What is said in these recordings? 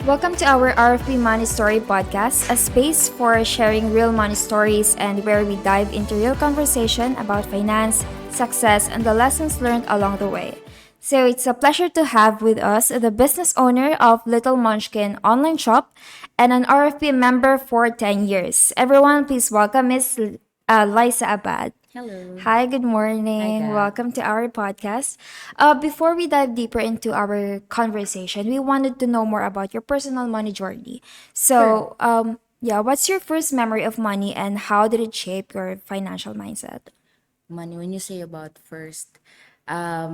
Welcome to our RFP Money Story podcast, a space for sharing real money stories and where we dive into real conversation about finance, success, and the lessons learned along the way. So it's a pleasure to have with us the business owner of Little Munchkin online shop and an RFP member for 10 years. Everyone, please welcome Miss Liza Abad. Hello. Hi, good Hi, morning. Gab. Welcome to our podcast. Before we dive deeper into our conversation, we wanted to know more about your personal money journey. Sure. What's your first memory of money and how did it shape your financial mindset? Money, when you say about first, are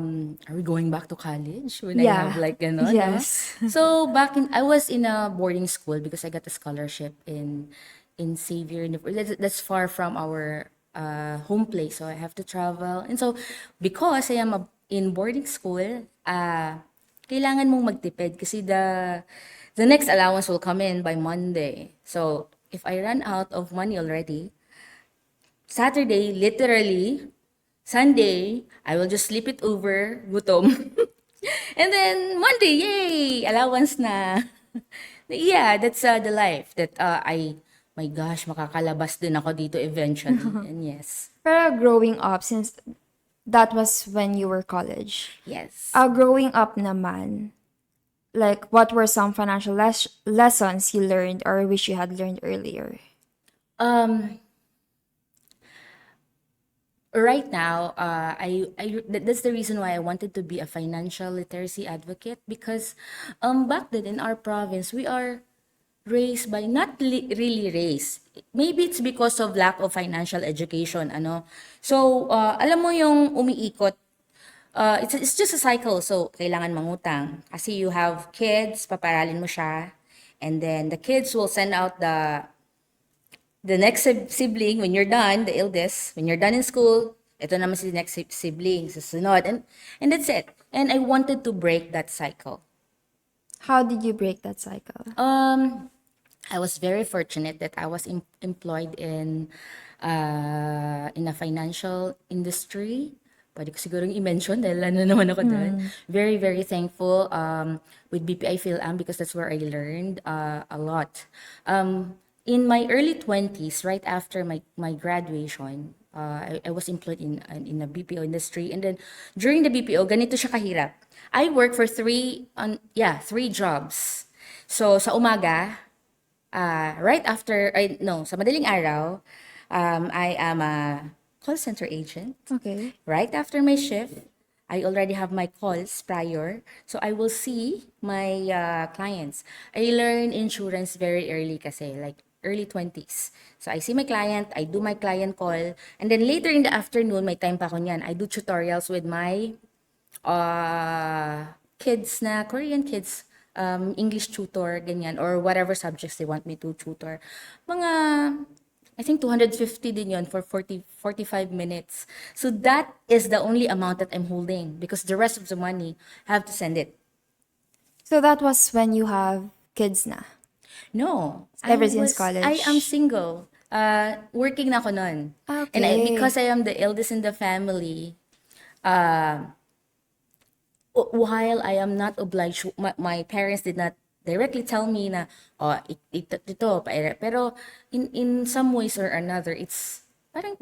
we going back to college when I have Yeah, like ganon, no? yes. So I was in a boarding school because I got a scholarship in Xavier University. That's far from our home place, so I have to travel. And so, because I am in boarding school, kailangan mong magtipid kasi the next allowance will come in by Monday. So, if I run out of money already, Saturday, literally, Sunday, I will just sleep it over, gutom. And then Monday, yay! Allowance na. Yeah, that's the life that my gosh, makakalabas din ako dito eventually. And yes, Pero growing up, since that was when you were college, yes. growing up naman, like what were some financial lessons you learned or wish you had learned earlier? Um, right now, that's the reason why I wanted to be a financial literacy advocate because back then in our province, we are raised by not really raised. Maybe it's because of lack of financial education, ano. So, alam mo yung umiikot, it's just a cycle. So, kailangan mangutang. Kasi you have kids, paparalin mo siya. And then the kids will send out the next sibling when you're done, the eldest, when you're done in school, ito naman si next sibling, susunod. And that's it. And I wanted to break that cycle. How did you break that cycle? I was very fortunate that I was employed in a financial industry. Pwede ko sigurong i-mention dahil ano naman ako doon. Very, very thankful with BPI PhilAm because that's where I learned a lot. In my early 20s, right after my graduation, I was employed in a BPO industry. And then during the BPO, ganito siya kahirap. I worked for three jobs. So sa umaga, right after, no, sa madaling araw, I am a call center agent. Okay. Right after my shift, I already have my calls prior. So I will see my clients. I learn insurance very early kasi, like early 20s. So I see my client, I do my client call, and then later in the afternoon, may time pa ako niyan. I do tutorials with my kids na Korean kids, English tutor, ganyan, or whatever subjects they want me to tutor. Mga, I think 250 din yon for 45 minutes. So that is the only amount that I'm holding because the rest of the money, I have to send it. So that was when you have kids na, No, ever since I am college. single. Working na ako nun. And Okay. because I am the eldest in the family, while I am not obliged, my parents did not directly tell me na, oh, ito, pero in some ways or another, it's parang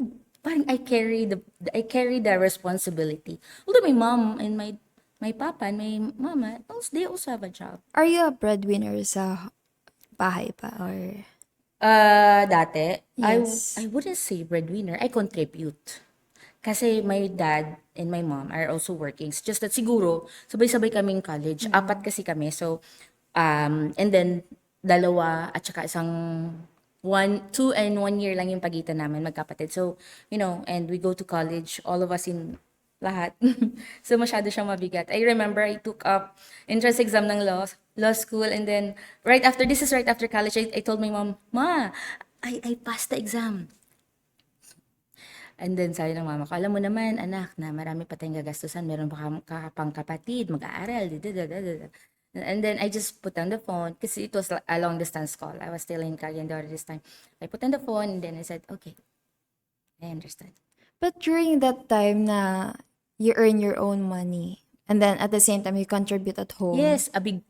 I carry the responsibility. Although my mom and my papa and my mama, also, they also have a job. Are you a breadwinner sa bahay pa or? Dati, I Yes. wouldn't say breadwinner, I contribute. Kasi my dad and my mom are also working. It's just that siguro, sabay-sabay kaming college. Apat kasi kami. So, and then, dalawa at saka isang 2 and 1 year lang yung pagitan namin, magkapatid. So, and we go to college, all of us in lahat. So, masyado siyang mabigat. I remember I took up entrance exam ng law school, and then, this is right after college, I told my mom, Ma, I passed the exam. And then sabi ng mama ko, alam mo naman anak na marami pa tayong gagastusan, meron pa pang kapatid, mag-aaral, da. And then I just put on the phone kasi it was a long distance call. I was still in Cagayan de Oro this time. I put on the phone and then I said, okay, I understand. But during that time na you earn your own money, And then at the same time, you contribute at home. Yes, a big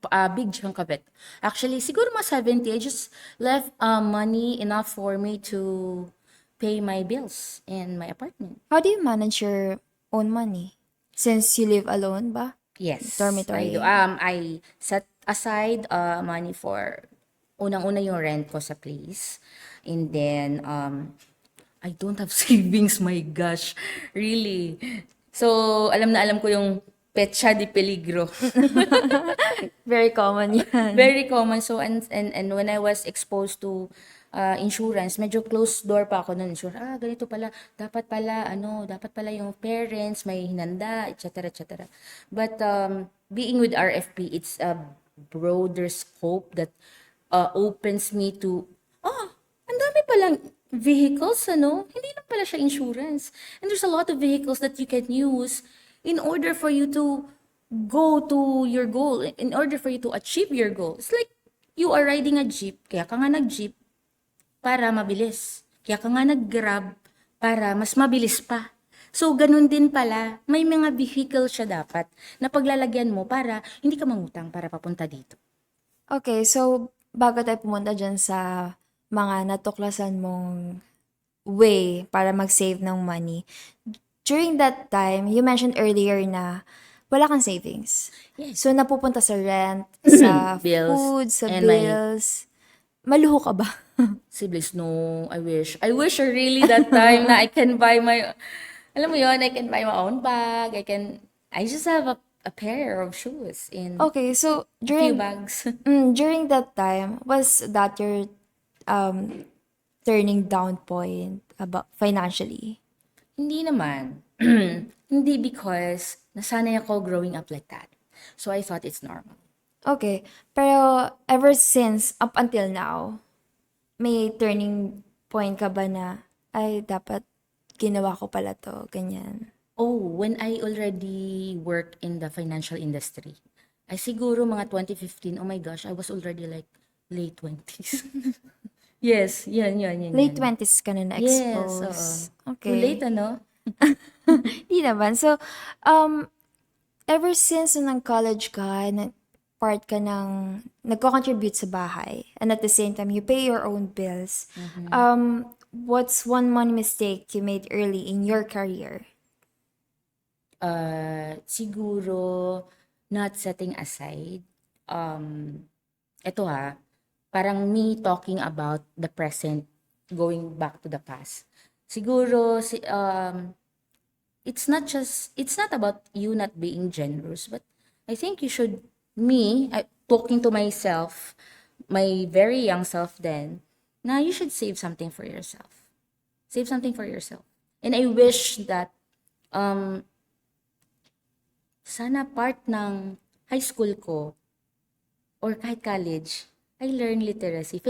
chunk of it. Actually, siguro mga 70, I just left money enough for me to pay my bills in my apartment. How do you manage your own money? Since you live alone ba? Yes, I do. Dormitory. I set aside money for unang-una yung rent ko sa place. And then I don't have savings, my gosh. Really. So, alam na alam ko yung petsa de peligro. Very common yan. Very common. So, and when I was exposed to insurance, medyo closed door pa ako nun. Insurance, ganito pala, dapat pala yung parents, may hinanda, etc., etc. But being with RFP, it's a broader scope that opens me to, ang dami palang vehicles, ano? Hindi lang pala siya insurance. And there's a lot of vehicles that you can use in order for you to go to your goal, in order for you to achieve your goal. It's like you are riding a jeep, kaya ka nga nag-jeep para mabilis. Kaya ka nga nag-grab para mas mabilis pa. So, ganun din pala, may mga vehicle siya dapat na paglalagyan mo para hindi ka mangutang para papunta dito. Okay, so bago tayo pumunta dyan sa mga natuklasan mong way para mag-save ng money, during that time, you mentioned earlier na wala kang savings. Yes. So, napupunta sa rent, sa Bills, food, sa and my bills. Maluho ka ba? siblings, no, I wish really that time na I can buy my, alam mo yon, I can buy my own bag, I just have a pair of shoes in Okay, so a few bags. during that time, was that your turning down point about financially? Hindi naman. Hindi, because nasanay ako growing up like that. So I thought it's normal. Okay, pero ever since up until now, may turning point ka ba na, ay, dapat ginawa ko pala to, ganyan. Oh, when I already worked in the financial industry, ay siguro mga 2015, oh my gosh, I was already like late 20s. Yes, yan. Late 20s ka na Yes, na-expose. oo. Okay. Too late, ano? Di naman. So, ever since nung college ka, part ka ng, nagko-contribute sa bahay, and at the same time, you pay your own bills, what's one money mistake you made early in your career? Siguro not setting aside. Ito parang me talking about the present, going back to the past. Siguro, it's not about you not being generous, but I think you should, talking to myself, my very young self then, na you should save something for yourself. Save something for yourself. And I wish that, sana part ng high school ko, or kahit college, I learn literacy,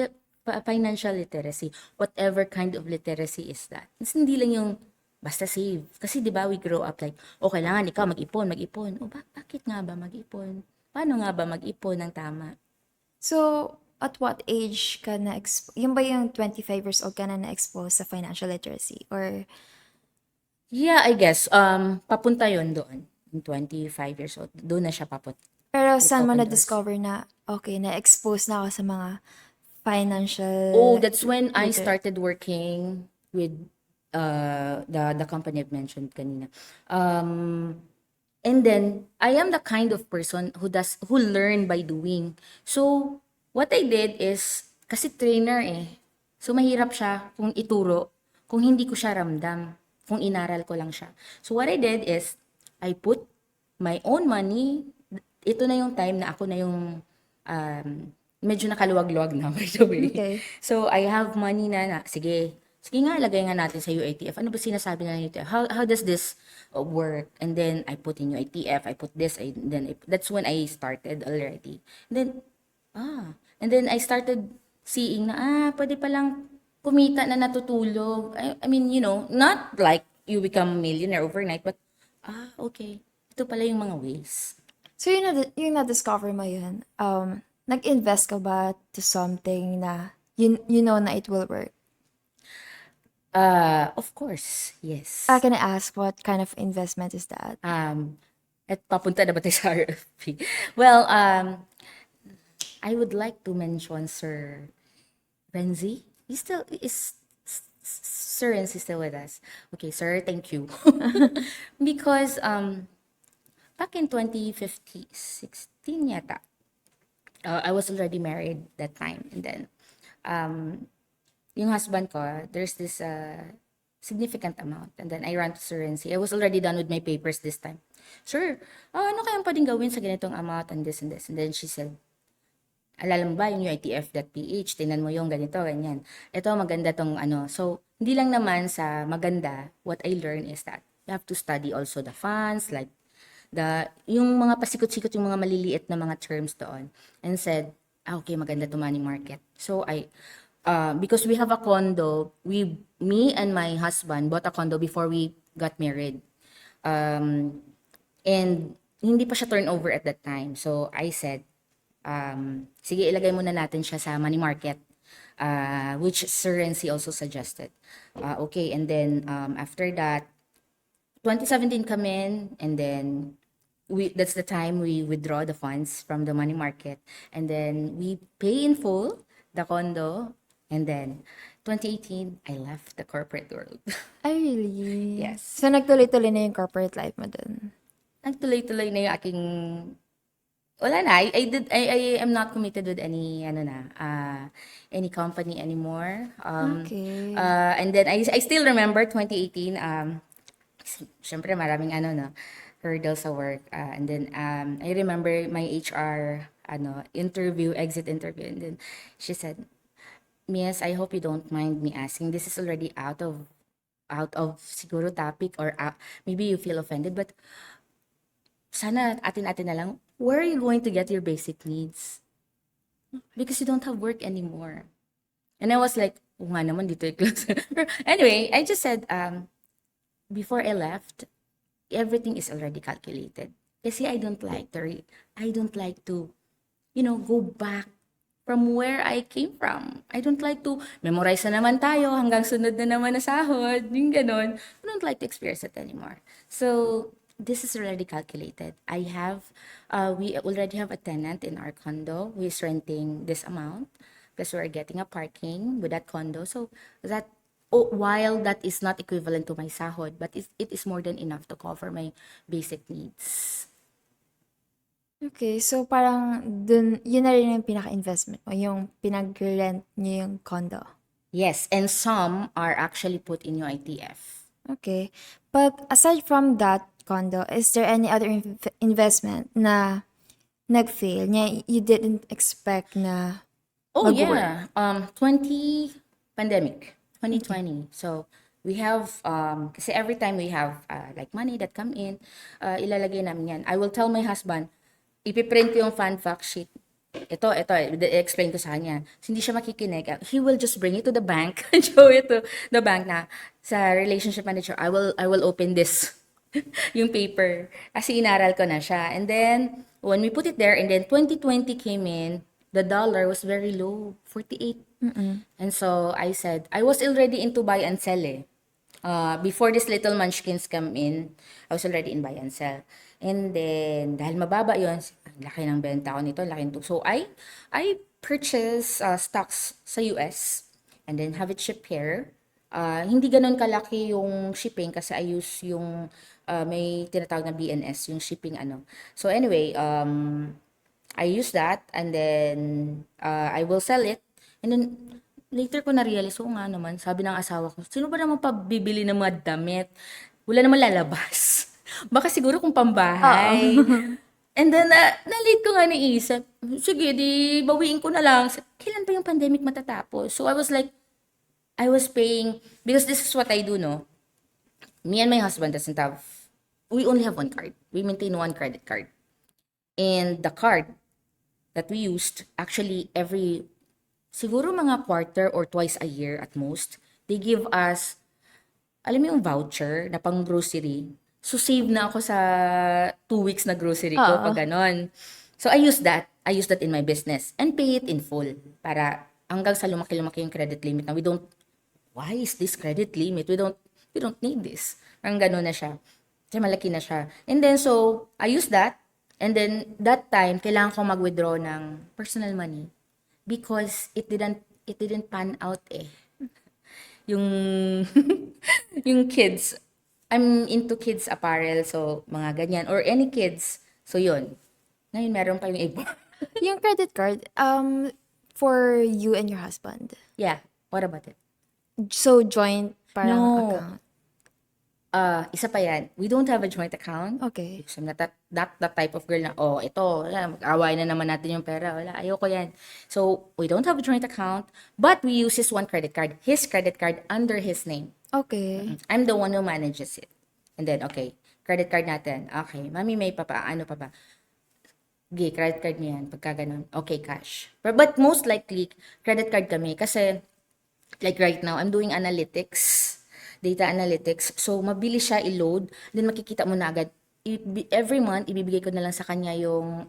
financial literacy, whatever kind of literacy is that. It's hindi lang yung basta save. Kasi di ba we grow up like, kailangan ikaw mag-ipon. Bakit nga ba mag-ipon? Paano nga ba mag-ipon ng tama? So, at what age ka yung ba yung 25 years old ka na na-expose sa financial literacy? Or, Yeah, I guess, papunta yon doon. In 25 years old, doon na siya papunta. pero saan mo open doors. na-discover na, okay, na-expose na ako sa mga financial... Oh, that's when I started working with the company I've mentioned kanina. And then I am the kind of person who learn by doing. So what I did is, kasi trainer so mahirap siya kung ituro kung hindi ko siya ramdam, kung inaral ko lang siya. So what I did is I put my own money. Ito na yung time na ako na yung medyo nakaluwag-luwag na, by the way. Okay. So, I have money na sige nga, lagay nga natin sa UITF. Ano ba sinasabi ng UITF? How does this work? And then, I put in UITF, I put this, that's when I started already. And then I started seeing na, pwede palang kumita na natutulog. I mean, not like you become a millionaire overnight, but, okay. Ito pala yung mga ways. So, yung na-discover mo yun, nag-invest ka ba to something na you know na it will work? Of course, yes. Can I ask what kind of investment is that? At papunta na ba tayo sa RFP? Well, I would like to mention Sir Renzi. He still is Sir Renzi still with us. Okay, sir, thank you. Because back in 2015, 16 yata, I was already married that time. And then, yung husband ko, there's this significant amount. And then I ran to Sir Renzi. I was already done with my papers this time. Sir, ano kayang pwedeng gawin sa ganitong amount and this and this? And then she said, alala mo ba yung UITF.ph, tingnan mo yung ganito, ganyan. Ito, maganda tong ano. So, hindi lang naman sa maganda, what I learned is that you have to study also the funds, like, yung mga pasikot-sikot, yung mga maliliit na mga terms doon. And said, okay, maganda to money market. So, because we have a condo, me and my husband bought a condo before we got married. And hindi pa siya turnover at that time. So, I said, sige, ilagay muna natin siya sa money market, which Sir Renzi also suggested. Okay, and then after that, 2017 come in, and then that's the time we withdraw the funds from the money market, and then we pay in full the condo, and then 2018, I left the corporate world. Ay, really? Yes. So, nagtuloy-tuloy na yung corporate life mo dun. Nagtuloy-tuloy na yung aking wala na. I am not committed with any any company anymore. Okay. And then I still remember 2018. Syempre maraming hurdles sa work. And then I remember my HR exit interview, and then she said, "Miss, I hope you don't mind me asking. This is already out of siguro topic, or maybe you feel offended, but sana atin-atin na lang, where are you going to get your basic needs? Because you don't have work anymore." And I was like, oh nga naman, dito yung close. Anyway, I just said, before I left, everything is already calculated. Kasi I don't like to, go back from where I came from. I don't like to memorize na naman tayo hanggang sunod na naman na sahod, yung ganon. I don't like to experience it anymore. So, this is already calculated. We already have a tenant in our condo who is renting this amount because we're getting a parking with that condo. So that, while that is not equivalent to my sahod, but it is more than enough to cover my basic needs. Okay, so parang dun, yun na rin yung pinaka-investment mo, yung pinag-rent niyo yung condo. Yes, and some are actually put in UITF. Okay. But aside from that condo, is there any other investment na nag-fail, na you didn't expect na Oh mag-work? yeah, 2020. So we have kasi every time we have like money that come in, ilalagay namin yan. I will tell my husband, ipiprint ko yung fund fact sheet. Ito, explain ko sa kanya. So, hindi siya makikinig. He will just bring it to the bank, show it to the bank na sa relationship manager, I will open this, yung paper. Kasi inaral ko na siya. And then, when we put it there, and then 2020 came in, the dollar was very low, 48. And so, I said, I was already into buy and sell eh. Before this little munchkins come in, I was already in buy and sell. And then, dahil mababa yun, ang laki ng benta ko nito, laki nito. So, I purchase stocks sa US and then have it shipped here. Hindi ganun kalaki yung shipping kasi I use yung may tinatawag na BNS, yung shipping So, anyway, I use that and then I will sell it. And then, later ko na-realize, nga naman, sabi ng asawa ko, sino ba naman pabibili ng mga damit? Wala naman lalabas. Baka siguro kung pambahay. And then, na-late ko nga naisip, sige, di bawiin ko na lang. Kailan ba yung pandemic matatapos? So, I was paying, because this is what I do, no? Me and my husband we only have one card. We maintain one credit card. And the card that we used, actually, siguro mga quarter or twice a year at most, they give us, alam mo yung voucher na pang grocery. So, save na ako sa 2 weeks na grocery ko pag ganon. So, I use that in my business and pay it in full para hanggang sa lumaki-lumaki yung credit limit na why is this credit limit? We don't need this. Ang ganon na siya. Kasi malaki na siya. And then, so, I use that. And then, that time, kailangan ko mag-withdraw ng personal money because it didn't pan out eh. Yung, yung kids, I'm into kids apparel, so, mga ganyan. Or any kids. So, yun. Ngayon, meron pa yung iba. Yung credit card, for you and your husband. Yeah. What about it? So, joint parang No. account. Isa pa yan. We don't have a joint account. Okay. So, I'm not that type of girl na, oh, ito, wala, mag-away na naman natin yung pera. Wala, ayoko yan. So, we don't have a joint account, but we use his one credit card, his credit card under his name. Okay. I'm the one who manages it. And then, okay, credit card natin. Okay, mami, may ano pa ba? Okay, credit card niya yan. Pagka ganun, okay, cash. But most likely, credit card kami. Kasi, like right now, I'm doing analytics, data analytics. So, mabilis siya i-load. Then, makikita mo na agad. Every month, ibibigay ko na lang sa kanya yung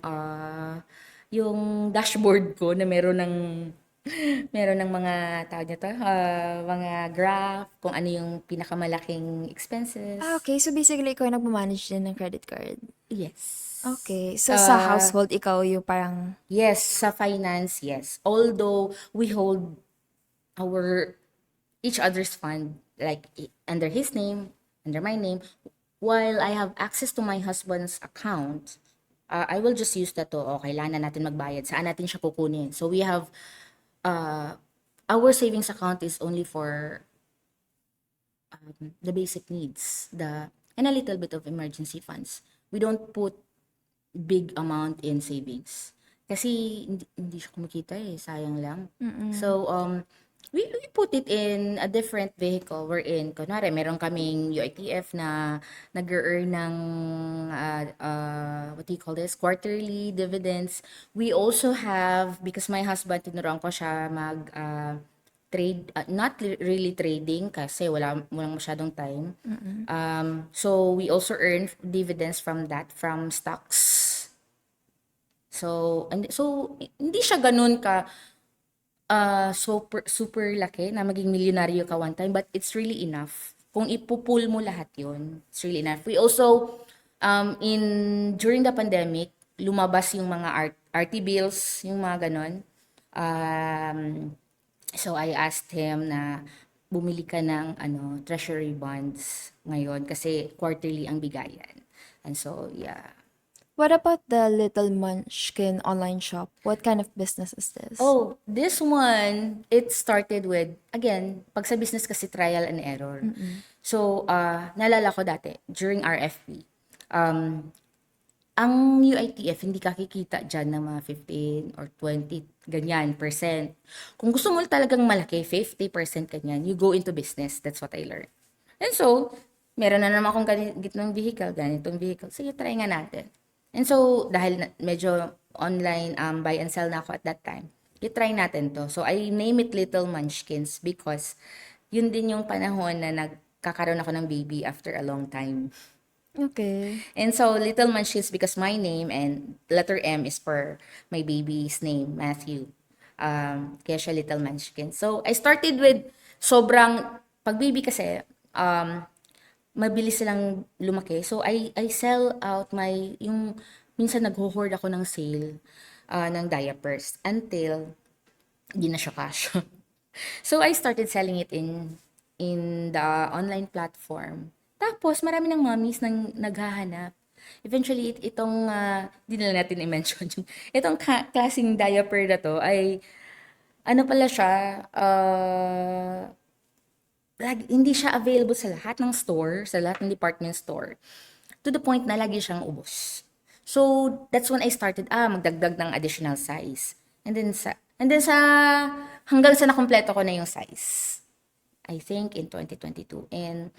dashboard ko na meron ng mga tawag niya to, mga graph, kung ano yung pinakamalaking expenses. Okay. So, basically, ikaw yung nagmamanage din ng credit card. Yes. Okay. So, sa household, ikaw yung parang... Yes, sa finance, yes. Although we hold each other's fund, like under his name, under my name, while I have access to my husband's account, I will just use that to, okay, kailangan na natin magbayad, saan natin siya kukunin. So we have, our savings account is only for the basic needs, and a little bit of emergency funds. We don't put big amount in savings. Kasi hindi siya kumikita eh, sayang lang. So, we put it in a different vehicle we're in. Kunwari, meron kaming UITF na nag-earn ng, what do you call this? Quarterly dividends. We also have, because my husband, tinuruan ko siya trade, not really trading kasi walang masyadong time. So, we also earn dividends from that, from stocks. So, hindi siya ganun ka, super laki na maging milyonaryo ka one time, but it's really enough. Kung ipupul mo lahat yun, it's really enough. We also, during the pandemic, lumabas yung mga RT bills, yung mga ganon. So I asked him na bumili ka ng treasury bonds ngayon kasi quarterly ang bigayan. And so, yeah. What about the Little Munchkin online shop? What kind of business is this? Oh, this one, it started with, again, pag sa business kasi trial and error. So, naalala ko dati, during RFP, ang UITF, hindi ka kikita dyan ng mga 15 or 20, ganyan, percent. Kung gusto mo talagang malaki, 50% ganyan, you go into business. That's what I learned. And so, meron na naman akong ganitong vehicle. Sige, try nga natin. And so, dahil medyo online buy and sell na ako at that time, i-try natin to. So, I name it Little Munchkins because yun din yung panahon na nagkakaroon ako ng baby after a long time. Okay. And so, Little Munchkins because my name and letter M is for my baby's name, Matthew. Kaya siya Little Munchkins. So, I started with pag baby kasi, mabilis silang lumaki. So, I sell out minsan nag-hoard ako ng sale ng diapers until di na siya cash. So, I started selling it in the online platform. Tapos, marami ng mommies nang naghahanap. Eventually, itong, di na lang natin i-mention itong klaseng diaper na to ay, pala siya, hindi siya available sa lahat ng store, sa lahat ng department store. To the point na lagi siyang ubos. So, that's when I started, magdagdag ng additional size. And then hanggang sa nakompleto ko na yung size. I think in 2022. And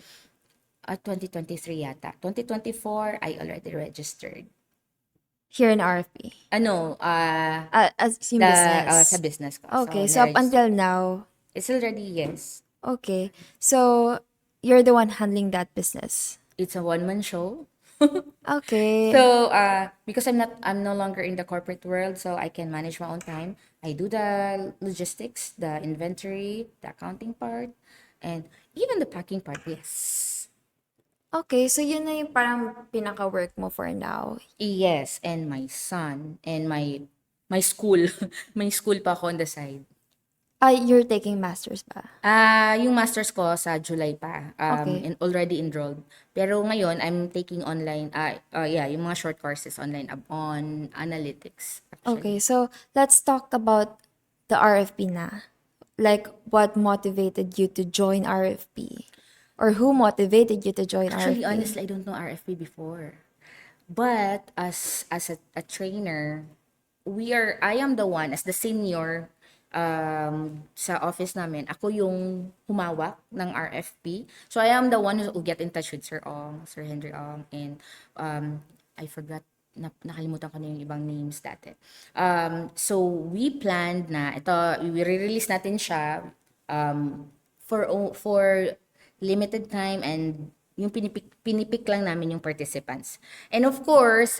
2023 yata. 2024, I already registered. Here in RFP? As yung business? Sa business ko. Okay, so up until now? It's already, yes. Okay. So, you're the one handling that business? It's a one-man show. Okay. So, because I'm no longer in the corporate world, so I can manage my own time. I do the logistics, the inventory, the accounting part, and even the packing part, yes. Okay, so yun na yung parang pinaka-work mo for now. Yes, and my son and my school. May school pa ako on the side. You're taking masters ba? Yung masters ko sa July pa, Okay. and already enrolled. Pero ngayon, I'm taking online, yeah, yung mga short courses online on analytics, Okay, actually. so let's talk about the RFP na. Like, what motivated you to join RFP? Or who motivated you to join Actually, RFP? honestly, I don't know RFP before. But as a trainer, I am the one, as the senior sa office namin, ako yung humawak ng RFP. So I am the one who get in touch with Sir Ong, Sir Henry Ong, and I forgot, nakalimutan ko na yung ibang names dati. So we planned na, ito, i-release natin siya for limited time, and yung pinipik lang namin yung participants. And of course,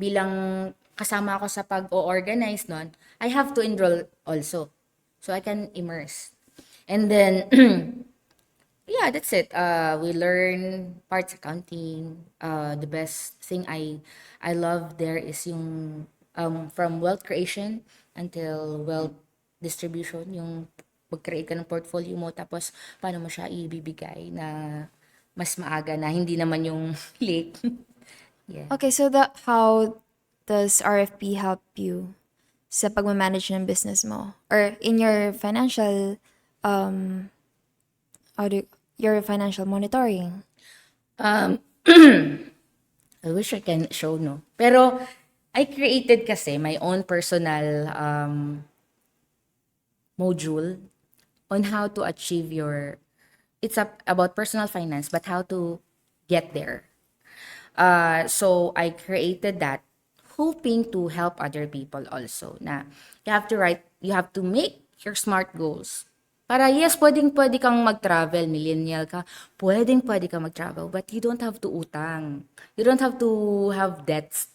bilang kasama ako sa pag-o-organize nun, I have to enroll also. So I can immerse. And then, yeah, that's it. We learn parts accounting. The best thing I love there is yung from wealth creation until wealth distribution, yung mag-create ka ng portfolio mo, tapos paano mo siya ibibigay na mas maaga, na hindi naman yung late. Yeah. Okay, so how does RFP help you sa pagmamanage ng business mo? Or in your financial, your financial monitoring? I wish I can show, no? Pero I created kasi my own personal module on how to achieve your, it's about personal finance, but how to get there. So I created that hoping to help other people also, na you have to make your smart goals. Para yes, pwede kang mag-travel, millennial ka, pwede kang mag-travel, but you don't have to utang. You don't have to have debts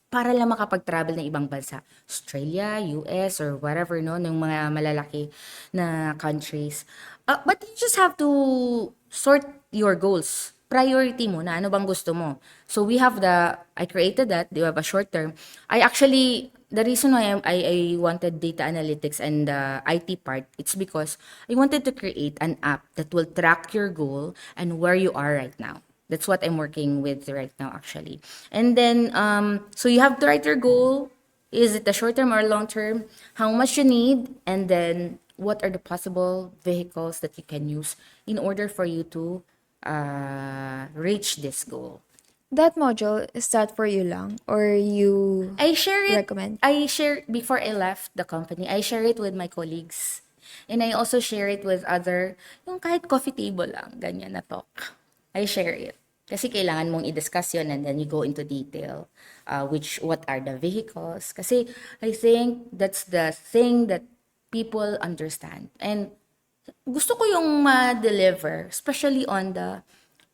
para lang makapag-travel ng ibang bansa. Australia, US, or whatever, no? Ng mga malalaki na countries. But you just have to sort your goals. Priority mo na ano bang gusto mo. So I created that. You have a short term. The reason why I wanted data analytics and the IT part, it's because I wanted to create an app that will track your goal and where you are right now. That's what I'm working with right now, actually. And then, so you have to write your goal. Is it a short term or long term? How much you need? And then, what are the possible vehicles that you can use in order for you to reach this goal? That module, is that for you lang? Or you I share it. recommend? I share before I left the company. I share it with my colleagues. And I also share it with yung kahit coffee table lang, ganyan na talk. I share it. Kasi kailangan mong i-discuss yun, and then you go into detail, what are the vehicles. Kasi I think that's the thing that people understand. And gusto ko yung ma-deliver, especially on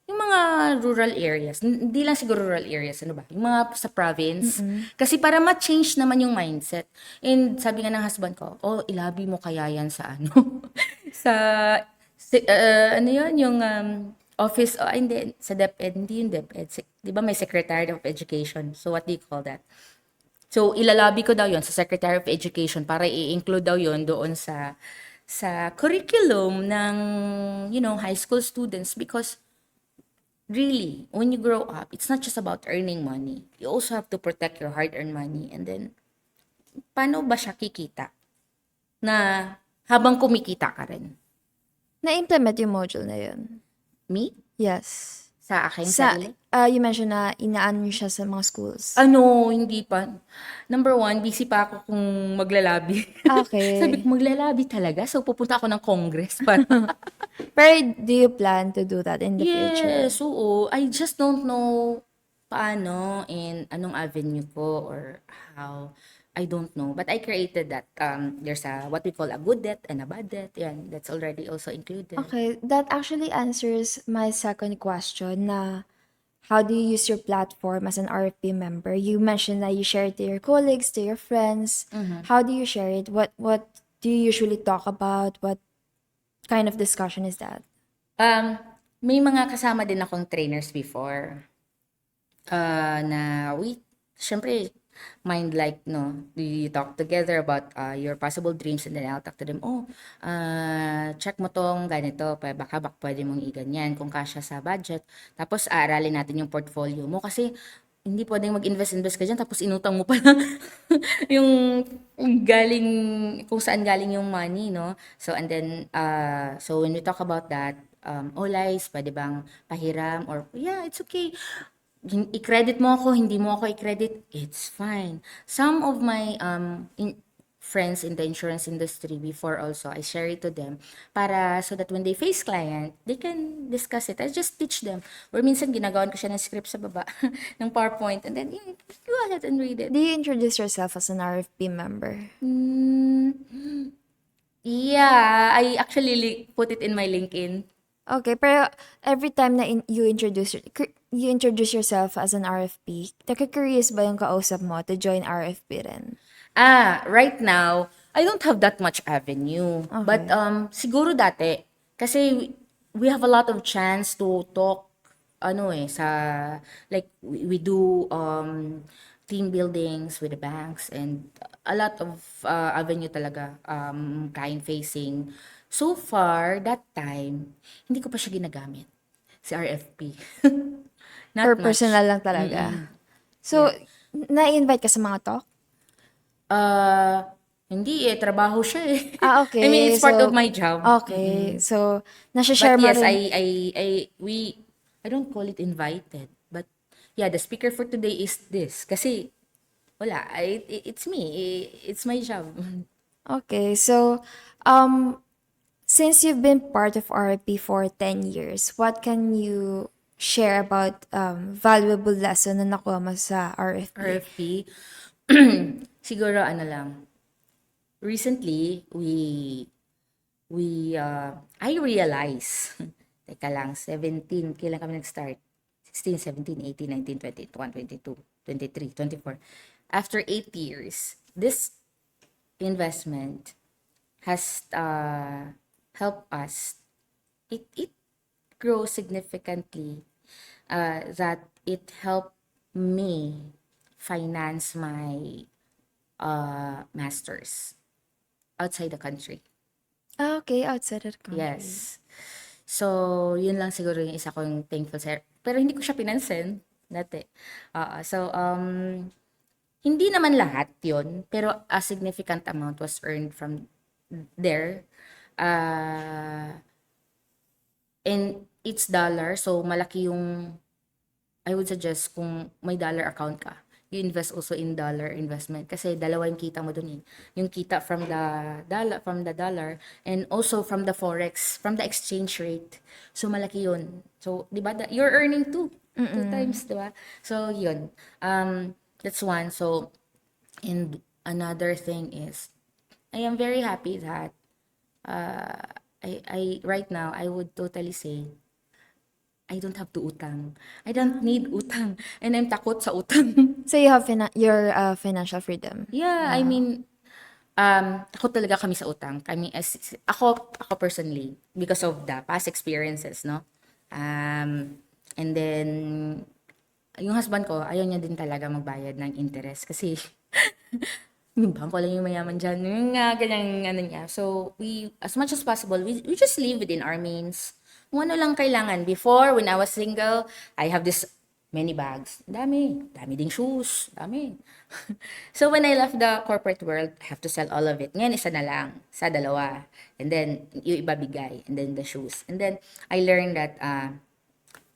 yung mga rural areas. Hindi lang siguro rural areas, ano ba? Yung mga sa province. Kasi para ma-change naman yung mindset. And sabi nga ng husband ko, oh, ilabi mo kaya yan sa ano? sa, ano yun, yung office, hindi, sa DepEd, hindi yung DepEd. Di ba may Secretary of Education? So what do you call that? So, ilalabi ko daw yon sa Secretary of Education para i-include daw yon doon sa curriculum ng, high school students, because really, when you grow up, it's not just about earning money. You also have to protect your hard-earned money. And then, paano ba siya kikita? Na habang kumikita ka rin. Na-implement yung module na yun? Me? Yes. Sa aking sarili? You mentioned na inaan niyo siya sa mga schools. Ano, hindi pa. Number one, busy pa ako kung maglalabi. Sabi Okay. ko, maglalabi talaga? So, pupunta ako ng Congress para. Pero do you plan to do that in the future? Yes, oo. I just don't know paano and anong avenue ko or how. I don't know. But I created that. There's what we call a good debt and a bad debt. Yan, that's already also included. Okay, that actually answers my second question na how do you use your platform as an RFP member? You mentioned that you share it to your colleagues, to your friends. How do you share it? What do you usually talk about? What kind of discussion is that? Um, may mga kasama din akong trainers before. Na syempre, mind like, no, you talk together about your possible dreams and then I'll talk to them, check mo tong ganito, baka pwede mong iganyan kung kasya sa budget. Tapos, aaralin natin yung portfolio mo kasi hindi pwedeng mag-invest ka dyan tapos inutang mo pa lang yung galing, kung saan galing yung money, no? So, and then, so when we talk about that, Lies, pwede bang pahiram? Or, yeah, it's okay, i-credit mo ako, hindi mo ako i-credit, it's fine. Some of my friends in the insurance industry before also, I share it to them para so that when they face client, they can discuss it. I just teach them. Or minsan ginagawan ko siya ng script sa baba ng PowerPoint and then go ahead and read it. Do you introduce yourself as an RFP member? Yeah, I actually put it in my LinkedIn. Okay, pero every time na you introduce yourself as an RFP, naka-curious ba yung kausap mo to join RFP rin? Right now, I don't have that much avenue. But siguro dati, kasi we have a lot of chance to talk, like we do team buildings with the banks and a lot of avenue talaga, client facing. So far, that time, hindi ko pa siya ginagamit, si RFP. Not Or much. personal lang talaga? So, na-invite ka sa mga talk? Hindi eh, trabaho siya eh. Okay. I mean, it's part So, of my job. okay. So, nasa-share But mo yes, rin. I don't call it invited, but yeah, the speaker for today is this. Kasi, wala, it's me. It's my job. Okay. So, since you've been part of RFP for 10 years, what can you share about valuable lesson na nakuha mo sa RFP? RFP, siguro ano lang, recently, I realize, teka lang, 17, kailan kami nag-start? 16, 17, 18, 19, 20, 21, 22, 23, 24. After 8 years, this investment has helped us, it grow significantly, that it helped me finance my master's outside the country. Okay, outside of the country. Yes. So, yun lang siguro yung isa kong thankful sa. Pero hindi ko siya pinansin dati. Hindi naman lahat yun, pero a significant amount was earned from there. And it's dollar, so malaki yung, I would suggest kung may dollar account ka, you invest also in dollar investment kasi dalawa yung kita mo dun eh. Yung kita from the dollar and also from the forex, from the exchange rate. So malaki yun. So, 'di ba? You're earning two times, 'di ba? So, yun. That's one. So, and another thing is I am very happy that I right now I would totally say I don't have to utang. I don't need utang. And I'm takot sa utang. So, you have your financial freedom. Yeah, I mean, takot talaga kami sa utang. Ako personally, because of the past experiences, no? And then, yung husband ko, ayaw niya din talaga magbayad ng interest kasi yung bangko lang yung mayaman dyan. Yung nga, ganyang ano niya. So, as much as possible, we just live within our means. Kung ano lang kailangan. Before, when I was single, I have this many bags. Dami ding shoes. Dami. So, when I left the corporate world, I have to sell all of it. Ngayon, isa na lang. Sa dalawa. And then, yung iba bigay. And then, the shoes. And then, I learned that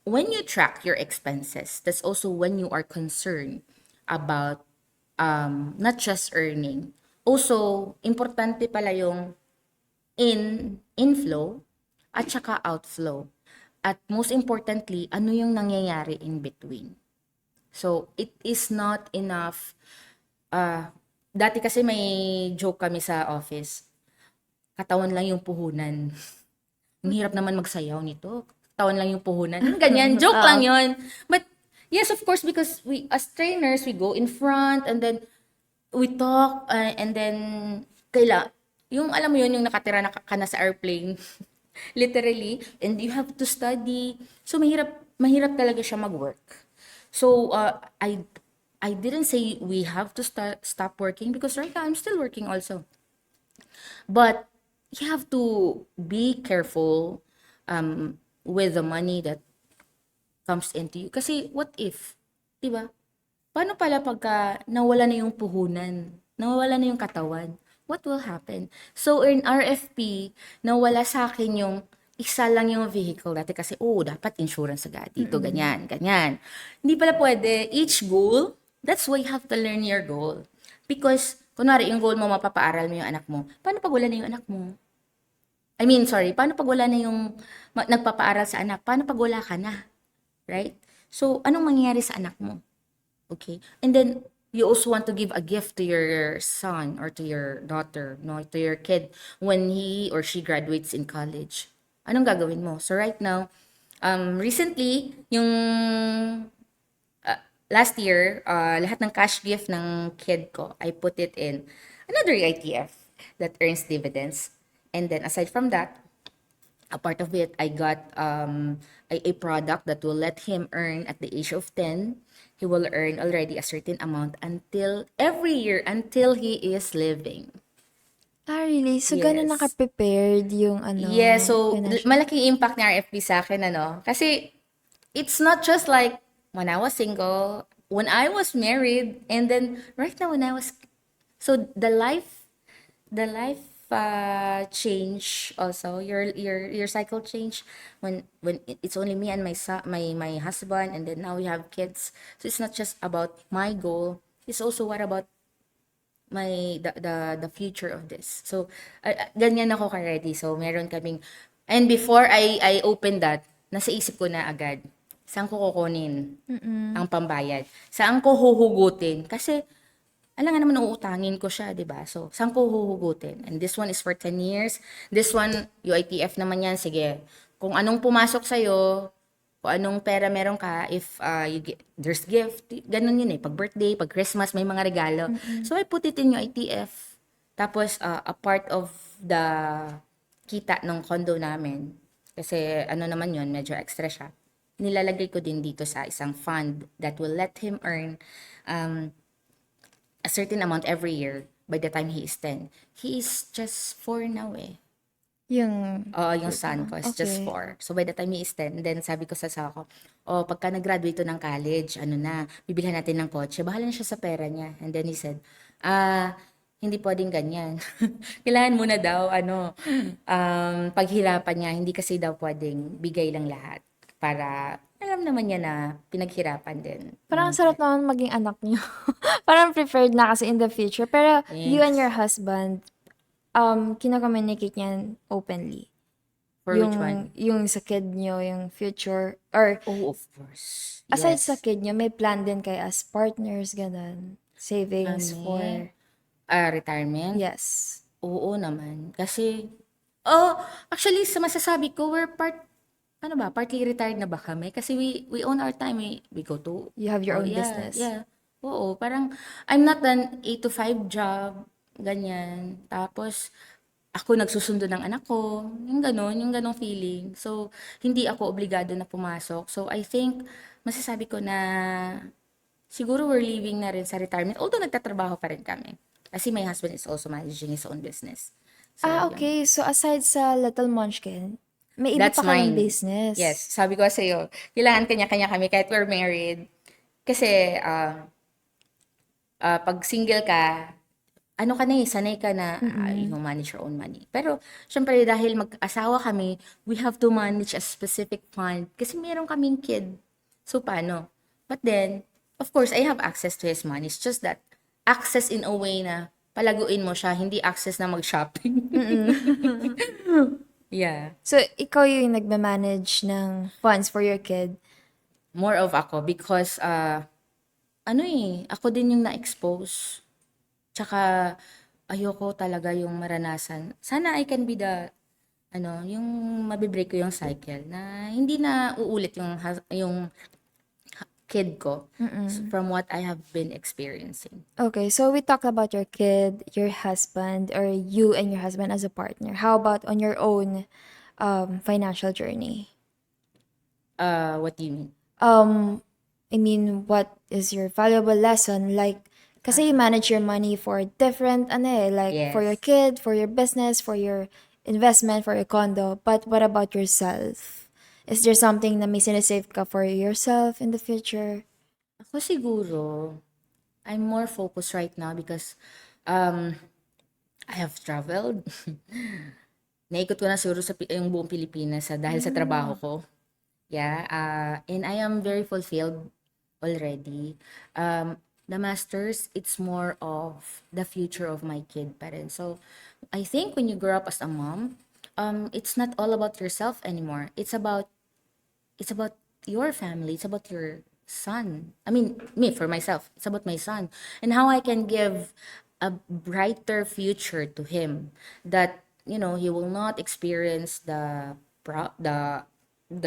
when you track your expenses, that's also when you are concerned about not just earning. Also, importante pala yung inflow at saka outflow. At most importantly, ano yung nangyayari in between. So, it is not enough. Dati kasi may joke kami sa office. Katawan lang yung puhunan. Ang hirap naman magsayaw nito. Katawan lang yung puhunan. Yung ganyan, joke lang yun. But, yes, of course, because we, as trainers, we go in front and then we talk and then yung alam mo yun, yung nakatira na ka na sa airplane. literally, and you have to study. So mahirap talaga siya mag-work. So I didn't say we have to stop working because right now I'm still working also. But you have to be careful with the money that comes into you. Kasi what if, 'di ba? Paano pala pagka nawala na yung puhunan, nawala na yung katawan, what will happen? So in RFP, nawala sa akin yung isa lang yung vehicle dati kasi, dapat insurance agad dito, ganyan, ganyan. Hindi pala pwede. Each goal, that's why you have to learn your goal. Because, kunwari, yung goal mo, mapapaaral mo yung anak mo. Paano pag wala na yung anak mo? I mean, sorry, paano pag wala na yung nagpapaaral sa anak? Paano pag wala ka na? Right? So, anong mangyayari sa anak mo? Okay. And then you also want to give a gift to your son or to your daughter, no, to your kid when he or she graduates in college. Anong gagawin mo? So right now, recently, yung last year, lahat ng cash gift ng kid ko, I put it in another ITF that earns dividends. And then aside from that, a part of it, I got a product that will let him earn at the age of 10. He will earn already a certain amount until every year until he is living. Ah, really? So, ganun Yes. naka-prepared yung Yeah, so financial. malaking impact ng RFP sa akin, ano? Kasi it's not just like when I was single, when I was married, and then right now when I was so the life change also your cycle change when it's only me and my husband, and then now we have kids, so it's not just about my goal, it's also what about the future of this. So ganyan ako ka-ready. So meron kaming, and before I open that, nasa isip ko na agad saan ko kukunin ang pambayad, saan ko huhugutin, kasi alam nga naman uutangin ko siya, 'di ba? So, saan ko huhugutin? And this one is for 10 years. This one, UITF naman yan. Sige, kung anong pumasok sa'yo, kung anong pera meron ka, if there's gift, ganun yun eh. Pag birthday, pag Christmas, may mga regalo. So, I put it in UITF. Tapos, a part of the kita ng condo namin, kasi ano naman yun, medyo extra siya, nilalagay ko din dito sa isang fund that will let him earn a certain amount every year by the time he is 10. He is just 4 now eh. Yung, Yung son ko is just okay. 4. So by the time he is 10, then sabi ko sa asawa ko, pagka nag-graduate to ng college, ano na, bibilhan natin ng kotse, bahala na siya sa pera niya. And then he said, hindi pwedeng ganyan. Kailangan muna daw, paghirapan niya, hindi kasi daw pwedeng bigay lang lahat. Para, alam naman niya na pinaghirapan din. Parang ang sarap naman maging anak niyo. Parang preferred na kasi in the future. Pero you and Thanks. your husband, kina-communicate niyan openly. For which one? Yung sa kid niyo, yung future, or Oh, of course. aside sa Yes. kid niyo, may plan din kayo as partners, ganun. Savings for, Kami, retirement? yes. Oo naman. Kasi, actually, sa masasabi ko, partly retired na ba kami? Kasi we own our time. We go to, You have your own yeah, business. yeah. Oo, parang, I'm not an 8 to 5 job, ganyan. Tapos, ako nagsusundo ng anak ko, yung ganong feeling. So, hindi ako obligado na pumasok. So, I think, masasabi ko na, siguro we're leaving na rin sa retirement. Although, nagtatrabaho pa rin kami. Kasi my husband is also managing his own business. So, yun. Okay. So, aside sa Little Munchkin, may iba That's pa kayong mine. business. Yes, sabi ko sa'yo, kailangan kanya-kanya kami kahit we're married. Kasi, pag single ka, ano ka na sanay ka na you manage your own money. Pero, syempre, dahil mag-asawa kami, we have to manage a specific fund. Kasi meron kaming kid. So, paano? But then, of course, I have access to his money. It's just that, access in a way na palaguin mo siya, hindi access na mag-shopping. Yeah. So, ikaw yung nagme-manage ng funds for your kid. More of ako because, ako din yung na-expose. Tsaka, ayoko talaga yung maranasan. Sana I can be yung mabibreak ko yung cycle na hindi na uulit yung kid ko from what I have been experiencing. Okay, so we talked about your kid, your husband, or you and your husband as a partner. How about on your own financial journey? What do you mean? I mean, what is your valuable lesson? Like, kasi you manage your money for different, ano eh, like for your Yes. kid, for your business, for your investment, for your condo. But what about yourself? Is there something na may sinisave ka for yourself in the future? Ako siguro, I'm more focused right now because um, I have traveled. Naikot ko na siguro yung buong Pilipinas dahil sa trabaho ko. Yeah, and I am very fulfilled already. The masters, it's more of the future of my kid pa rin. So, I think when you grow up as a mom, it's not all about yourself anymore. It's about your family. It's about your son. I mean, me for myself. It's about my son and how I can give a brighter future to him that he will not experience the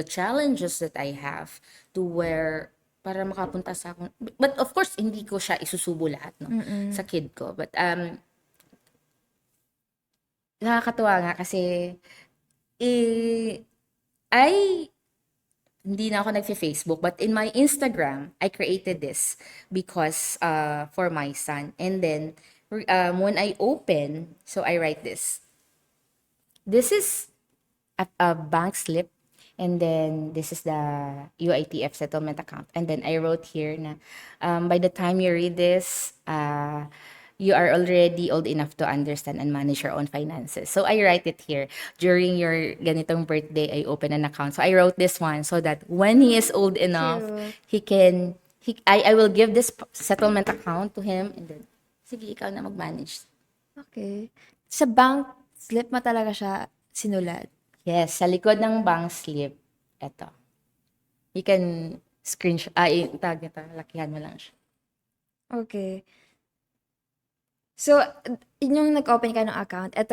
challenges that I have to where para makapunta sa akong, but of course hindi ko siya isusubo lahat no sa kid ko, but nakakatuwa nga kasi eh, I hindi na ako nagfe-Facebook, but in my Instagram, I created this because for my son. And then when I open, so I write this. This is a bank slip, and then this is the UITF settlement account. And then I wrote here na by the time you read this, you are already old enough to understand and manage your own finances. So I write it here. During your ganitong birthday, I open an account. So I wrote this one so that when he is old enough, Cute. I will give this settlement account to him, and then, sige, ikaw na mag-manage. Okay. Sa bank slip mo talaga siya sinulat. Yes, sa likod ng bank slip, eto. You can screenshot, tag ito, lakihan mo lang siya. Okay. So, yung nag-open ka ng account, ito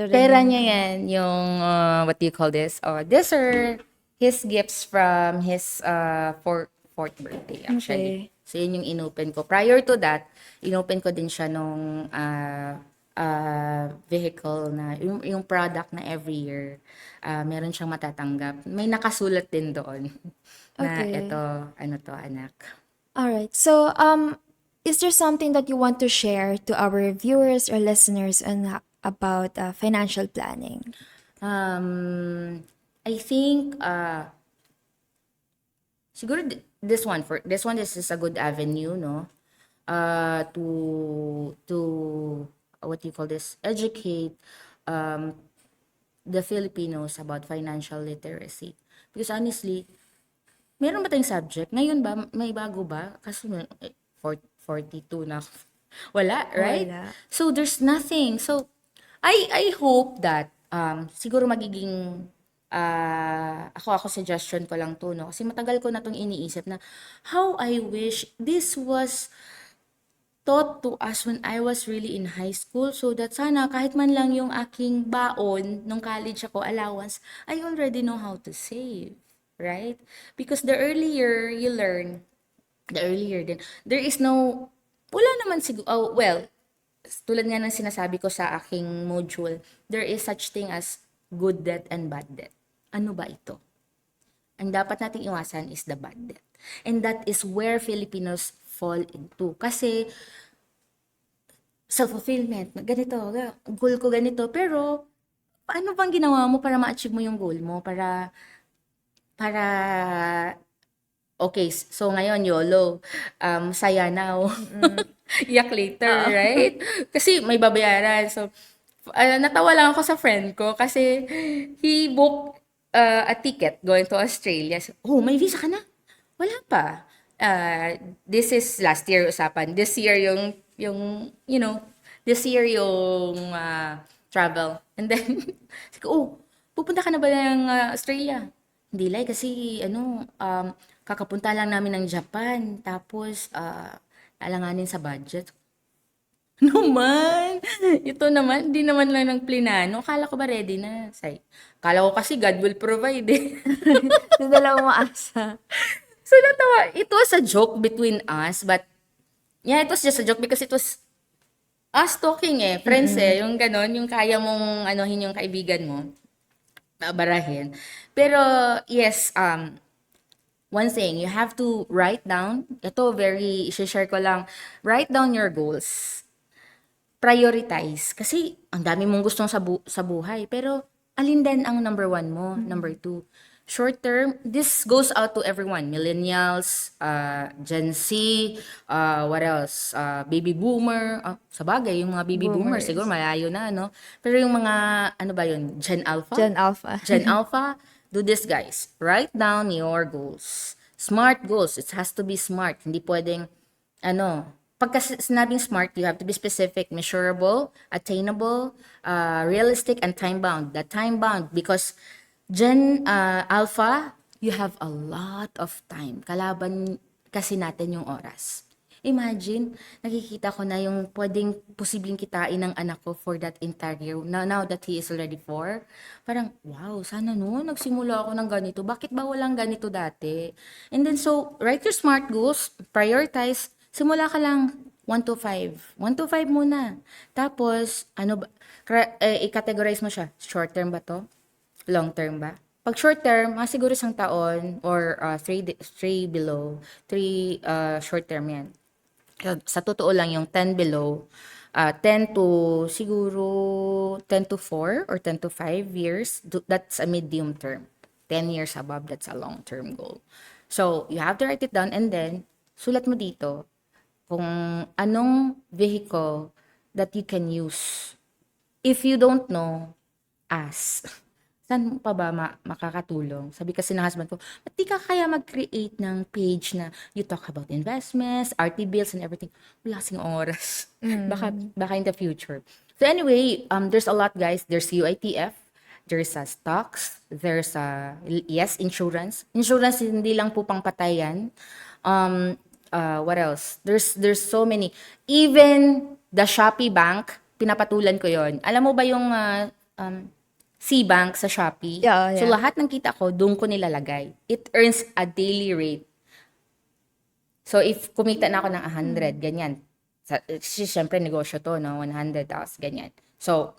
rin Pera yung- niya yan, yung, what do you call this? These are his gifts from his fourth birthday, actually. Okay. So, yun yung inopen ko. Prior to that, inopen ko din siya nung vehicle na, yung product na every year, meron siyang matatanggap. May nakasulat din doon na Okay. ito, ano to, anak. Alright. So, is there something that you want to share to our viewers or listeners about financial planning? I think siguro this one this is a good avenue, no? To what do you call this? Educate the Filipinos about financial literacy. Because honestly, meron ba tayong subject? Ngayon ba? May bago ba? Kasi 42 na ako. Wala, right? Wala. So, there's nothing. So, I hope that siguro magiging ako suggestion ko lang to, no? Kasi matagal ko na tong iniisip na how I wish this was taught to us when I was really in high school so that sana kahit man lang yung aking baon nung college ako, allowance, I already know how to save, right? Because the earlier you learn, the earlier din, there is no, wala naman siguro, well, tulad nga ng sinasabi ko sa aking module, there is such thing as good debt and bad debt. Ano ba ito? Ang dapat nating iwasan is the bad debt. And that is where Filipinos fall into. Kasi, self-fulfillment, ganito, goal ko ganito, pero, paano bang ginawa mo para ma-achieve mo yung goal mo? Para, okay, so ngayon, YOLO, saya now, yak later, right? Kasi may babayaran. So, natawa lang ako sa friend ko kasi he booked a ticket going to Australia. So, oh, may visa ka na? Wala pa. This is last year usapan. This year this year yung travel. And then, sabi ko, oh, pupunta ka na ba ng Australia? Hindi like kasi kakapunta lang namin ng Japan. Tapos, alanganin sa budget. Naman! Ito naman, di naman lang ng plinano. Akala ko ba ready na? Akala ko kasi God will provide eh. Doon na lang umaasa. So, natawa. It was a joke between us, but yeah, it was just a joke because it was us talking eh. Friends eh. Yung ganon, yung kaya mong anuhin yung kaibigan mo. barahin. Pero yes, one thing, you have to write down, ito very, share ko lang, write down your goals. Prioritize. Kasi ang dami mong gustong sa buhay. Pero alin din ang number one mo, number two. Short term, this goes out to everyone. Millennials, Gen Z, what else? Baby boomer. Sa bagay, yung mga baby boomer, siguro Boomers. malayo na, no? Pero yung mga, ano ba yun? Gen Alpha? Gen Alpha. Gen Alpha, do this guys. Write down your goals. Smart goals. It has to be smart. Hindi pwedeng, ano, pagka sinabing smart, you have to be specific, measurable, attainable, realistic, and time-bound. The time-bound, because Gen Alpha, you have a lot of time. Kalaban kasi natin yung oras. Imagine, nakikita ko na yung pwedeng posibleng kitain ng anak ko for that entire year. Now that he is already 4, parang, wow, sana no, nagsimula ako ng ganito. Bakit ba walang ganito dati? And then so, write your smart goals, prioritize, simula ka lang 1 to 5. 1 to 5 muna. Tapos, ano ba, i-categorize mo siya. Short term ba to? Long term ba? Pag short term, siguro isang taon or 3 below, 3 short term yan. Sa totoo lang yung 10 below, 10 to siguro 10 to 4 or 10 to 5 years, that's a medium term. 10 years above, that's a long term goal. So, you have to write it down and then, sulat mo dito kung anong vehicle that you can use. If you don't know, ask. Saan pa ba makakatulong? Sabi kasi ng husband ko, ba't di ka kaya mag-create ng page na you talk about investments, RT bills, and everything? Wala kasing oras. Baka in the future. So anyway, there's a lot, guys. There's UITF, there's stocks, there's yes, insurance. Insurance, hindi lang po pang patayan. What else? There's so many. Even the Shopee Bank, pinapatulan ko yon. Alam mo ba yung C-Bank sa Shopee? Yeah, So yeah. lahat ng kita ko, doon ko nilalagay. It earns a daily rate. So if kumita na ako ng 100, ganyan. Siyempre negosyo to, no? 100,000, ganyan. So,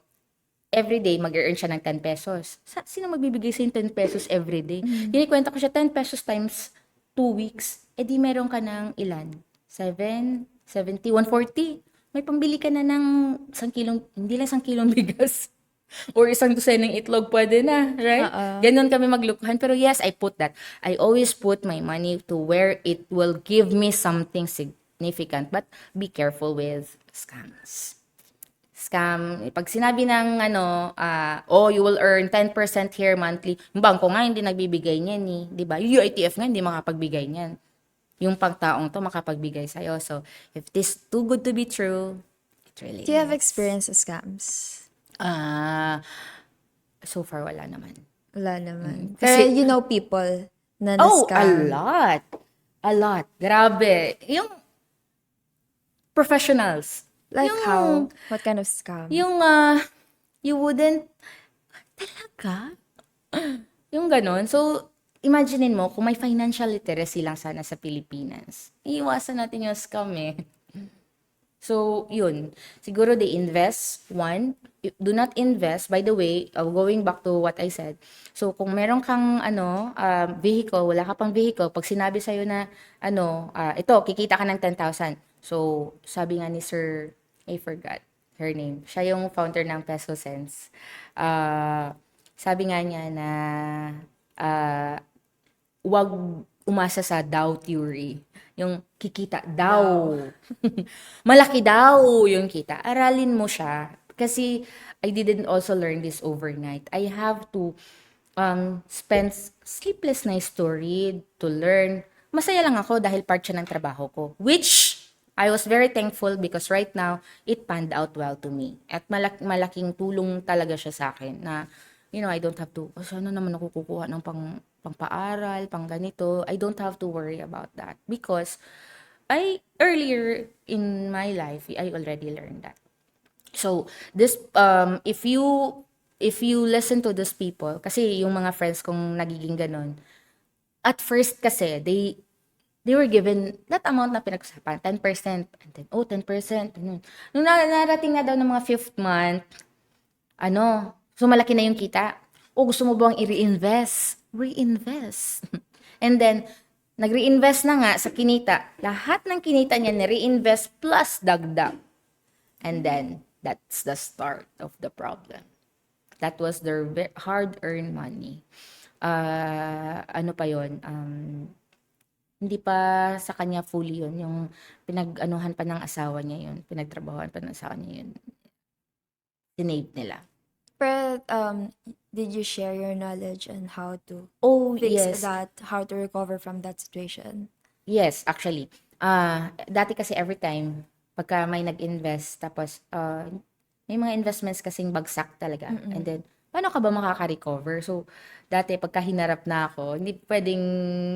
every day, mag-earn siya ng 10 pesos. Sino magbibigay sa 10 pesos every day? Kinikwenta ko siya, 10 pesos times 2 weeks. Eh di meron ka ng ilan? 7, 70, 140. May pambili ka na ng isang kilong, hindi lang isang kilong bigas. Or isang dosenang itlog, pwede na, right? Ganon kami maglukuhan. Pero yes, I put that. I always put my money to where it will give me something significant. But be careful with scams. Scam, pag sinabi ng you will earn 10% here monthly, yung bangko nga hindi nagbibigay niyan eh, 'di ba? Yung UITF nga hindi makapagbigay niyan. Yung pangtaong to makapagbigay sa'yo. So, if this too good to be true, it really Do you have is. experience with scams? So far wala naman. Wala naman. Kasi- Pero you know people na Oh, a na-scam. lot. A lot. Grabe. Yung professionals. Like yung, how? What kind of scam? Yung, you wouldn't, talaga? Yung ganon. So, imaginein mo, kung may financial literacy lang sana sa Pilipinas, iiwasan natin yung scam eh. So, yun. Siguro they invest. One, do not invest. By the way, going back to what I said. So, kung meron kang vehicle, wala ka pang vehicle, pag sinabi sa'yo na, ito, kikita ka ng 10,000. So, sabi nga ni Sir, I forgot her name. Siya yung founder ng Peso Sense. Sabi nga niya na, wag umasa sa Dow theory. Yung kikita daw. Malaki daw yung kita. Aralin mo siya. Kasi I didn't also learn this overnight. I have to spend sleepless nights to read, to learn. Masaya lang ako dahil part siya ng trabaho ko. Which I was very thankful because right now, it panned out well to me. At malaking tulong talaga siya sa akin na, I don't have to, sana naman ako kukuha ng pangpaaral, pang ganito. I don't have to worry about that because earlier in my life, I already learned that. So, this, if you listen to those people, kasi yung mga friends kong nagiging ganon, at first kasi, they were given that amount na pinag-usapan, 10%, and then, 10%, ganun. Nung narating na daw ng mga 5th month, so malaki na yung kita. O gusto mo bang i-reinvest? Reinvest. And then, nag-reinvest na nga sa kinita. Lahat ng kinita niya na-reinvest plus dagdag. And then, that's the start of the problem. That was their hard-earned money. Ano pa yon? Hindi pa sa kanya fully yun. Yung pinag-anuhan pa ng asawa niya yun. Pinagtrabahoan pa ng asawa niya yun. Sinave nila. But did you share your knowledge on how to Oh, fix yes. that, how to recover from that situation? Yes, actually. Dati kasi every time, pagka may nag-invest, tapos may mga investments kasing bagsak talaga. And then, paano ka ba makaka-recover? So, dati pagka hinarap na ako, hindi pwedeng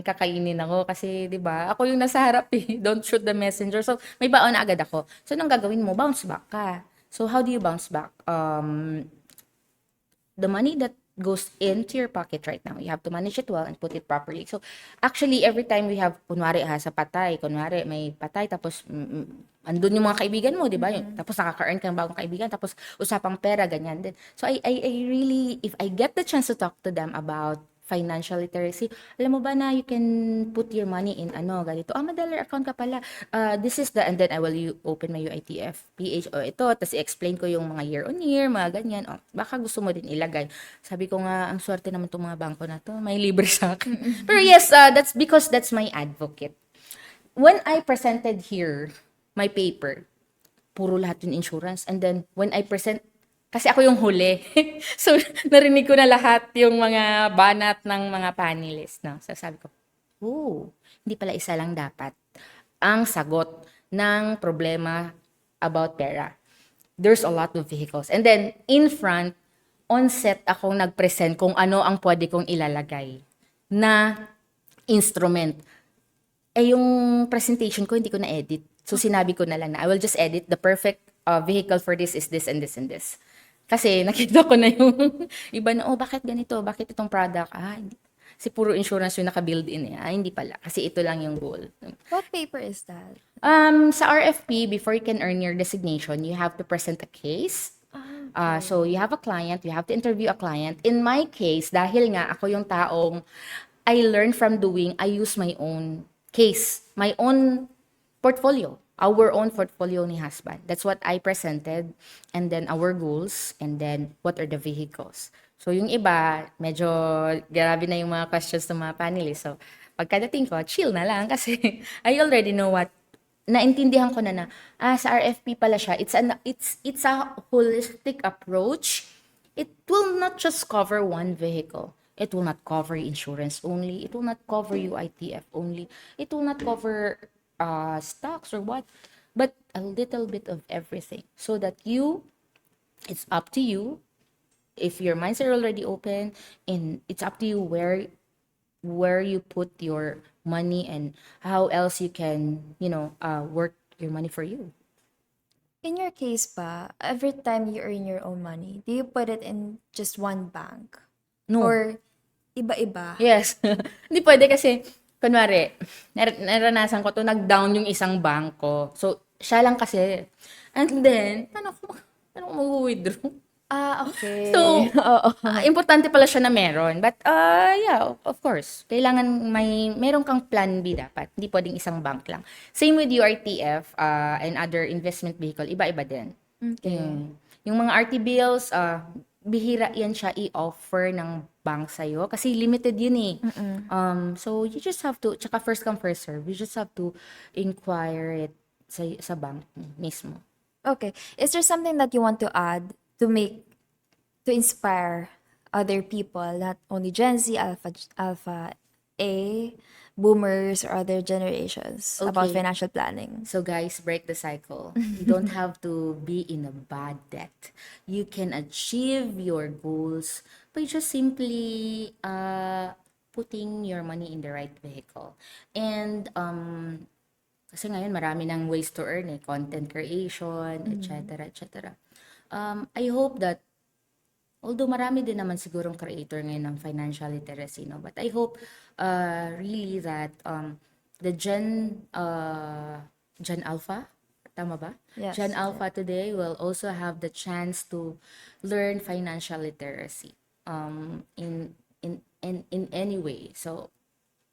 kakainin ako kasi, di ba, ako yung nasa harap eh. Don't shoot the messenger. So, may baon na agad ako. So, anong gagawin mo? Bounce back ka. So, how do you bounce back? The money that goes into your pocket right now, you have to manage it well and put it properly. So, actually, every time we have, kunwari sa patay, kunwari may patay, tapos andun yung mga kaibigan mo, di ba? Tapos nakaka-earn ka ng bagong kaibigan, tapos usapang pera, ganyan din. So, I really, if I get the chance to talk to them about financial literacy, alam mo ba na you can put your money in ganito. Madalar account ka pala. This is the, and then I will open my UITF, PH, ito, tapos i-explain ko yung mga year on year, mga ganyan. Baka gusto mo din ilagay. Sabi ko nga, ang swerte naman itong mga bangko na to, may libre sa akin. Pero yes, that's because that's my advocate. When I presented here, my paper, puro lahat yung insurance. And then, when I present, kasi ako yung huli. So, narinig ko na lahat yung mga banat ng mga panelists. No? So, sabi ko, hindi pala isa lang dapat ang sagot ng problema about pera. There's a lot of vehicles. And then, in front, on set akong nag-present kung ano ang pwede kong ilalagay na instrument. Yung presentation ko, hindi ko na-edit. So, sinabi ko na lang na, I will just edit the perfect vehicle for this is this and this and this. Kasi nakita ko na yung iba na, bakit ganito? Bakit itong product? Hindi. Kasi puro insurance yung naka-build-in eh. Hindi pala. Kasi ito lang yung goal. What paper is that? Sa RFP, before you can earn your designation, you have to present a case. So, you have a client, you have to interview a client. In my case, dahil nga ako yung taong I learned from doing, I use my own case, my own portfolio. Our own portfolio ni husband. That's what I presented. And then our goals. And then what are the vehicles. So yung iba, medyo grabe na yung mga questions ng mga panelists. So pagkadating ko, chill na lang kasi I already know what, naintindihan ko na sa RFP pala siya. It's a holistic approach. It will not just cover one vehicle. It will not cover insurance only. It will not cover UITF only. It will not cover stocks or what, but a little bit of everything so that it's up to you if your minds are already open, and it's up to you where you put your money and how else you can work your money for you. In your case pa, every time you earn your own money, do you put it in just one bank? No. Or iba-iba? Yes. Hindi pwede kasi kunwari, naranasan ko to, nag-down yung isang bangko. So, siya lang kasi. And then, paano ko mag-withdraw? Okay. So, importante pala siya na meron. But, yeah, of course. Kailangan meron kang plan B dapat. Hindi pwedeng isang bank lang. Same with URTF and other investment vehicle. Iba-iba din. Okay. Yung mga RT bills, bihira yan siya i-offer ng bank sa'yo kasi limited yun eh. So you just have to, tsaka first come first serve, you just have to inquire it sa bank mismo. Okay. Is there something that you want to add to inspire other people, not only Gen Z, Alpha A, boomers, or other generations about Okay. financial planning? So guys, break the cycle. You don't have to be in a bad debt. You can achieve your goals by just simply putting your money in the right vehicle. And kasi ngayon marami ng ways to earn content creation, etc., etc. I hope that although marami din naman sigurong creator ngayon ng financial literacy, no? But I hope really that the Gen Alpha, tama ba? Yes. Gen Alpha today will also have the chance to learn financial literacy. in any way. So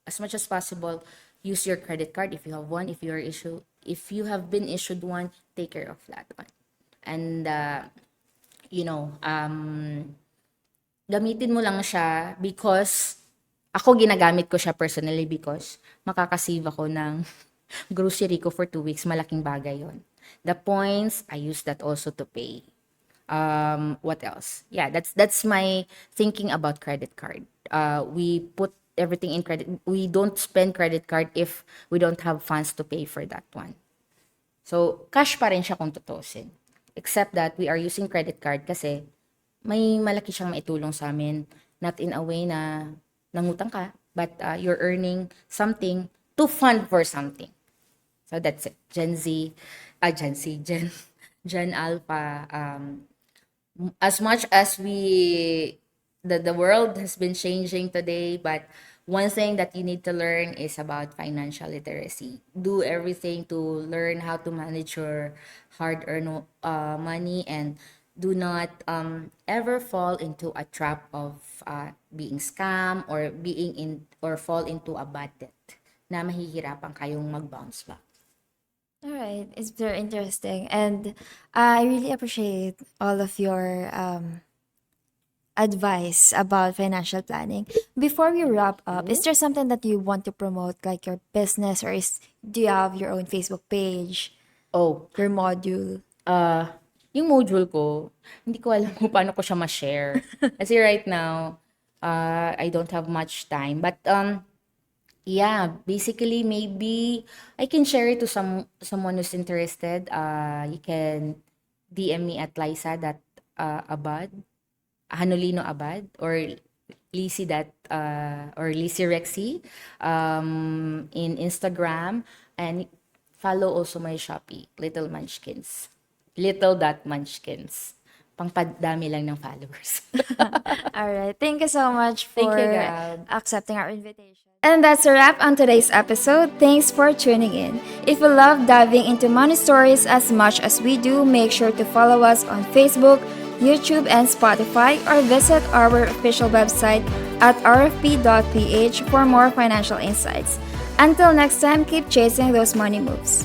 as much as possible, use your credit card if you have one. If you have been issued one, take care of that one. And you know, gamitin mo lang siya because ako ginagamit ko siya personally because makakasave ako ng grocery ko for 2 weeks. Malaking bagay yon. The points, I use that also to pay. What else? Yeah, that's my thinking about credit card. We put everything in credit. We don't spend credit card if we don't have funds to pay for that one. So, cash pa rin siya kung tutusin. Except that we are using credit card kasi may malaki siyang maitulong sa amin. Not in a way na nangutang ka, but you're earning something to fund for something. So, that's it. Gen Alpha. As much as the world has been changing today, but one thing that you need to learn is about financial literacy. Do everything to learn how to manage your hard-earned money, and do not ever fall into a trap of being scam or fall into a bad debt na mahihirapan kayong mag-bounce back. All right, it's very interesting, and I really appreciate all of your advice about financial planning. Before we wrap up, is there something that you want to promote, like your business, or do you have your own Facebook page, Oh, your module? yung module ko, hindi ko alam kung paano ko siya ma-share. Kasi right now, I don't have much time. But yeah, basically maybe I can share it to someone who's interested. You can DM me at Liza.abad, Hanolino Abad, or Lizzie Rexy in Instagram, and follow also my Shopee, Little.Munchkins. Pangpadami lang ng followers. All right, thank you so much Thank for you, Gab. accepting our invitation. And that's a wrap on today's episode. Thanks for tuning in. If you love diving into money stories as much as we do, make sure to follow us on Facebook, YouTube, and Spotify, or visit our official website at rfp.ph for more financial insights. Until next time, keep chasing those money moves.